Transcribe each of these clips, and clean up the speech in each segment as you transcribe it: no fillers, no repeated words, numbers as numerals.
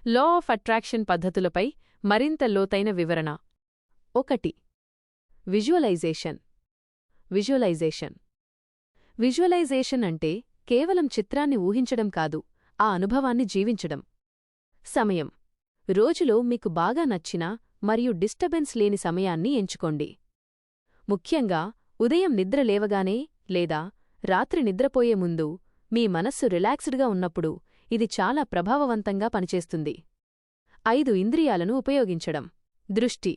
Law of attraction పద్ధతులపై మరింత లోతైన వివరణ. 1. విజువలైజేషన్. విజువలైజేషన్ అంటే కేవలం చిత్రాన్ని ఊహించడం కాదు, ఆ అనుభవాన్ని జీవించడం. సమయం: రోజులో మీకు బాగా నచ్చిన మరియు డిస్టర్బెన్స్ లేని సమయాన్ని ఎంచుకోండి. ముఖ్యంగా ఉదయం నిద్ర లేవగానే లేదా రాత్రి నిద్రపోయే ముందు మీ మనస్సు రిలాక్స్డ్గా ఉన్నప్పుడు ఇది చాలా ప్రభావవంతంగా పనిచేస్తుంది. 5. ఇంద్రియాలను ఉపయోగించడం. దృష్టి: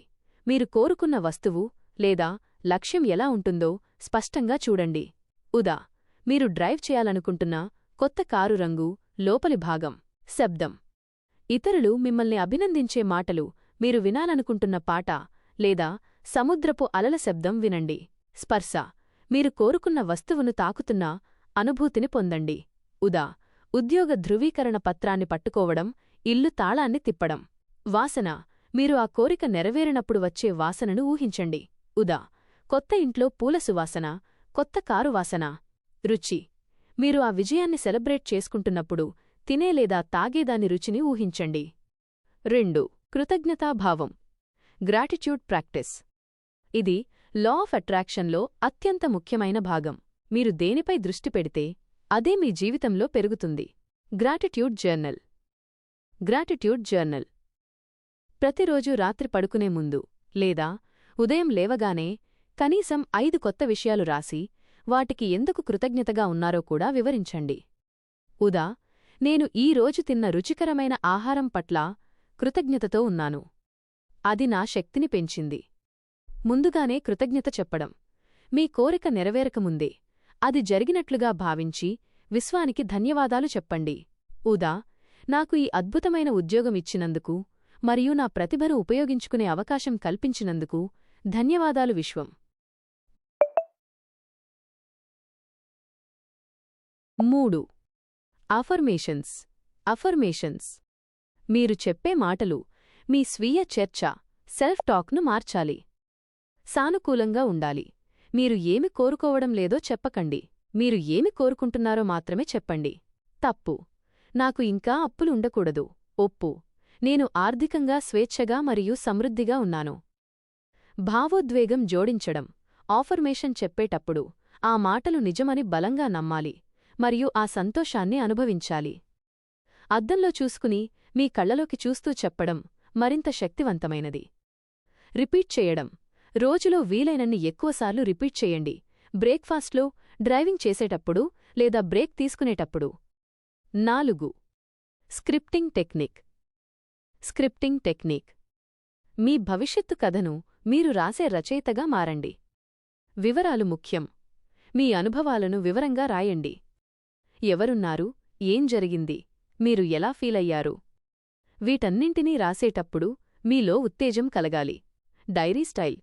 మీరు కోరుకున్న వస్తువు లేదా లక్ష్యం ఎలా ఉంటుందో స్పష్టంగా చూడండి. ఉదా. మీరు డ్రైవ్ చేయాలనుకుంటున్న కొత్త కారు రంగు, లోపలి భాగం. శబ్దం: ఇతరులు మిమ్మల్ని అభినందించే మాటలు, మీరు వినాలనుకుంటున్న పాట లేదా సముద్రపు అలల శబ్దం వినండి. స్పర్శ: మీరు కోరుకున్న వస్తువును తాకుతున్న అనుభూతిని పొందండి. ఉదా. ఉద్యోగ ధృవీకరణ పత్రాన్ని పట్టుకోవడం, ఇల్లు తాళాన్ని తిప్పడం. వాసన: మీరు ఆ కోరిక నెరవేరినప్పుడు వచ్చే వాసనను ఊహించండి. ఉదా. కొత్త ఇంట్లో పూల సువాసన, కొత్త కారు వాసన. రుచి: మీరు ఆ విజయాన్ని సెలబ్రేట్ చేసుకుంటున్నప్పుడు తినే లేదా తాగేదాని రుచిని ఊహించండి. 2. కృతజ్ఞతాభావం. Gratitude practice. ఇది లా ఆఫ్ అట్రాక్షన్లో అత్యంత ముఖ్యమైన భాగం. మీరు దేనిపై దృష్టి పెడితే అదే మీ జీవితంలో పెరుగుతుంది. Gratitude journal. ప్రతిరోజూ రాత్రి పడుకునే ముందు లేదా ఉదయం లేవగానే కనీసం 5 కొత్త విషయాలు రాసి వాటికి ఎందుకు కృతజ్ఞతగా ఉన్నారో కూడా వివరించండి. ఉదా. నేను ఈ రోజు తిన్న రుచికరమైన ఆహారం పట్ల కృతజ్ఞతతో ఉన్నాను. అది నా శక్తిని పెంచింది. ముందుగానే కృతజ్ఞత చెప్పడం: మీ కోరిక నెరవేరకముందే అది జరిగినట్లుగా భావించి విశ్వానికి ధన్యవాదాలు చెప్పండి. ఉదా. నాకు ఈ అద్భుతమైన ఉద్యోగం ఇచ్చినందుకు మరియు నా ప్రతిభను ఉపయోగించుకునే అవకాశం కల్పించినందుకు ధన్యవాదాలు విశ్వం. 3. అఫర్మేషన్స్. మీరు చెప్పే మాటలు మీ స్వీయ చర్చ, సెల్ఫ్ టాక్ను మార్చాలి. సానుకూలంగా ఉండాలి. మీరు ఏమి కోరుకోవడం లేదో చెప్పకండి, మీరు ఏమి కోరుకుంటున్నారో మాత్రమే చెప్పండి. తప్పు: నాకు ఇంకా అప్పులు ఉండకూడదు. ఒప్పు: నేను ఆర్థికంగా స్వేచ్ఛగా మరియు సమృద్ధిగా ఉన్నాను. భావోద్వేగం జోడించడం. ఆఫర్మేషన్ చెప్పేటప్పుడు ఆ మాటలు నిజమని బలంగా నమ్మాలి మరియు ఆ సంతోషాన్ని అనుభవించాలి. అద్దంలో చూసుకుని మీ కళ్లలోకి చూస్తూ చెప్పడం మరింత శక్తివంతమైనది. రిపీట్ చేయడం. రోజులో వీలైనన్ని ఎక్కువసార్లు రిపీట్ చేయండి. బ్రేక్ఫాస్ట్లో, డ్రైవింగ్ చేసేటప్పుడు లేదా బ్రేక్ తీసుకునేటప్పుడు. 4. Scripting technique. మీ భవిష్యత్తు కథను మీరు రాసే రచయితగా మారండి. వివరాలు ముఖ్యం. మీ అనుభవాలను వివరంగా రాయండి. ఎవరున్నారు, ఏం జరిగింది, మీరు ఎలా ఫీలయ్యారు. వీటన్నింటినీ రాసేటప్పుడు మీలో ఉత్తేజం కలగాలి. Diary style.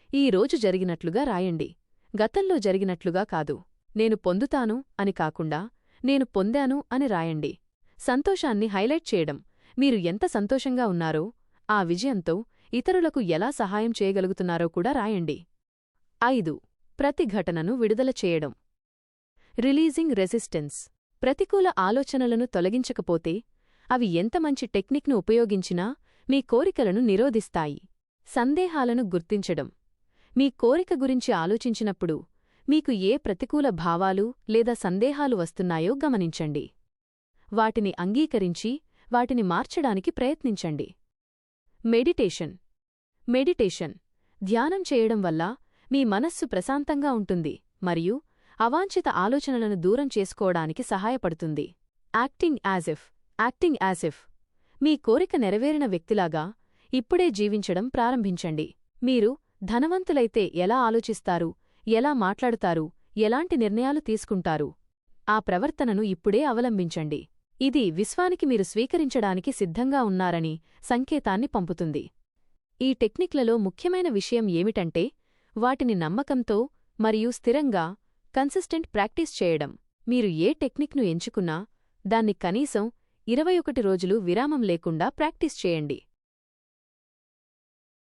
ఈ రోజు జరిగినట్లుగా రాయండి, గతంలో జరిగినట్లుగా కాదు. నేను పొందుతాను అని కాకుండా నేను పొందాను అని రాయండి. సంతోషాన్ని హైలైట్ చేయడం. మీరు ఎంత సంతోషంగా ఉన్నారో, ఆ విజయంతో ఇతరులకు ఎలా సహాయం చేయగలుగుతున్నారో కూడా రాయండి. 5. ప్రతి ఘటనను విడుదల చేయడం. Releasing resistance. ప్రతికూల ఆలోచనలను తొలగించకపోతే అవి ఎంత మంచి టెక్నిక్ను ఉపయోగించినా మీ కోరికలను నిరోధిస్తాయి. సందేహాలను గుర్తించడం. మీ కోరిక గురించి ఆలోచించినప్పుడు మీకు ఏ ప్రతికూల భావాలు లేదా సందేహాలు వస్తున్నాయో గమనించండి. వాటిని అంగీకరించి వాటిని మార్చడానికి ప్రయత్నించండి. మెడిటేషన్. ధ్యానం చేయడం వల్ల మీ మనస్సు ప్రశాంతంగా ఉంటుంది మరియు అవాంఛిత ఆలోచనలను దూరం చేసుకోవడానికి సహాయపడుతుంది. Acting as if. మీ కోరిక నెరవేరిన వ్యక్తిలాగా ఇప్పుడే జీవించడం ప్రారంభించండి. మీరు ధనవంతులైతే ఎలా ఆలోచిస్తారు, ఎలా మాట్లాడుతారు, ఎలాంటి నిర్ణయాలు తీసుకుంటారు, ఆ ప్రవర్తనను ఇప్పుడే అవలంబించండి. ఇది విశ్వానికి మీరు స్వీకరించడానికి సిద్ధంగా ఉన్నారని సంకేతాన్ని పంపుతుంది. ఈ టెక్నిక్లలో ముఖ్యమైన విషయం ఏమిటంటే వాటిని నమ్మకంతో మరియు స్థిరంగా కన్సిస్టెంట్ ప్రాక్టీస్ చేయడం. మీరు ఏ టెక్నిక్ను ఎంచుకున్నా దాన్ని కనీసం 21 రోజులు విరామం లేకుండా ప్రాక్టీస్ చేయండి.